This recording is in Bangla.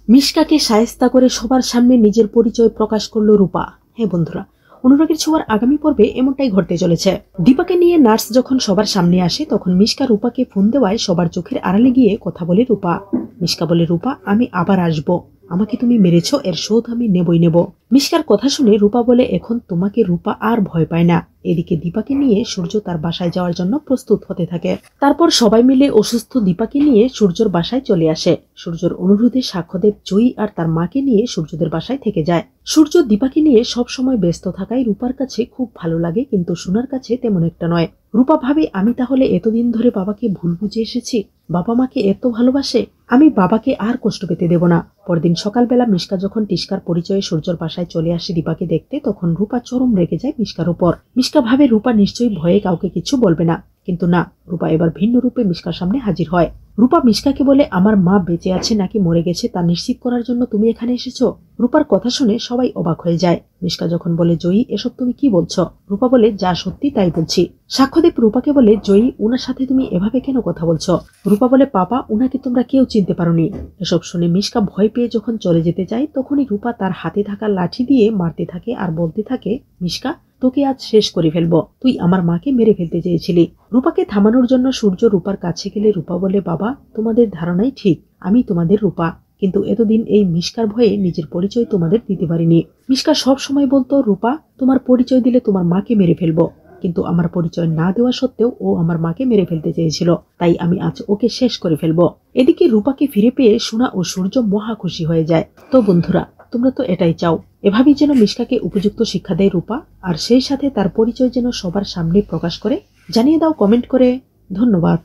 মিশকাকে শায়েস্তা করে সবার সামনে নিজের পরিচয় প্রকাশ করলো রূপা। হ্যাঁ বন্ধুরা, অনুরাগের ছোঁয়ার আগামী পর্বে এমনটাই ঘটতে চলেছে। দীপাকে নিয়ে নার্স যখন সবার সামনে আসে তখন মিশকা রূপাকে ফোন দেওয়ায় সবার চোখের আড়ালে গিয়ে কথা বলে রূপা। মিশকা বলে, রূপা আমি আবার আসবো, আমাকে তুমি মেরেছ, এর শোধ আমি নেবই নেব। মিশকার কথা শুনে রূপা বলে, এখন তোমাকে রূপা আর ভয় পায় না। এদিকে দীপাকে নিয়ে সূর্য তার বাসায় যাওয়ার জন্য প্রস্তুত হতে থাকে। তারপর সবাই মিলে অসুস্থ দীপাকে নিয়ে সূর্যর বাসায় চলে আসে। সূর্যর অনুরোধে সাক্ষ্যদেব, জয়ী আর তার মাকে নিয়ে সূর্যদের বাসায় থেকে যায়। সূর্য দীপাকে নিয়ে সব সময় ব্যস্ত থাকায় রূপার কাছে খুব ভালো লাগে, কিন্তু সোনার কাছে তেমন একটা নয়। রূপা ভাবে, আমি তাহলে এতদিন ধরে বাবাকে ভুল বুঝে এসেছি, বাবা মাকে এত ভালোবাসে, আমি বাবাকে আর কষ্ট পেতে দেব না। পরদিন সকালবেলা মিশকা যখন টিস্কার পরিচয়ে সূর্যর বাসায় চলে আসে দীপাকে দেখতে, তখন রূপা চরম রেগে যায় মিশকার উপর। মিশকা ভাবে রূপা নিশ্চয়ই ভয়ে কাউকে কিছু বলবে না, কিন্তু না, রূপা এবার ভিন্ন রূপে মিশকার সামনে হাজির হয়। রূপা মিশকাকে বলে, আমার মা বেঁচে আছে নাকি মরে গেছে তা নিশ্চিত করার জন্য তুমি এখানে এসেছো। রূপার কথা শুনে সবাই অবাক হয়ে যায়। মিশকা যখন বলে, জয়ী এসব তুমি কি বলছো? রূপা বলে, যা সত্যি তাই বলছি। সাক্ষ্যদেব রূপাকে বলে, জয়ী উনার সাথে তুমি এভাবে কেন কথা বলছো? রূপা বলে, পাপা উনাকে তোমরা কেউ চিনতে পারোনি। এসব শুনে মিশকা ভয় পেয়ে যখন চলে যেতে চায় তখনই রূপা তার হাতে থাকা লাঠি দিয়ে মারতে থাকে আর বলতে থাকে, মিশকা তোকে আজ শেষ করে ফেলবো, তুই আমার মাকে মেরে ফেলতে চেয়েছিলি। রূপাকে থামানোর জন্য সূর্য রূপার কাছে গেলে রূপা বলে, বাবা তোমাদের ধারণাই ঠিক, আমি তোমাদের রূপা, কিন্তু এতদিন এই মিশকার ভয়ে নিজের পরিচয় তোমাদের দিতে পারিনি। মিশকা সব সময় বলতো, রূপা তোমার পরিচয় দিলে তোমার মাকে মেরে ফেলবো, কিন্তু আমার পরিচয় না দেওয়া সত্ত্বেও ও আমার মাকে মেরে ফেলতে চেয়েছিল, তাই আমি আজ ওকে শেষ করে ফেলবো। এদিকে রূপাকে ফিরে পেয়ে সোনা ও সূর্য মহা খুশি হয়ে যায়। তো বন্ধুরা, তোমরা তো এটাই চাও, এভাবেই যেন মিশকাকে উপযুক্ত শিক্ষা দেয় রূপা, আর সেই সাথে তার পরিচয় যেন সবার সামনে প্রকাশ করে। জানিয়ে দাও কমেন্ট করে। ধন্যবাদ।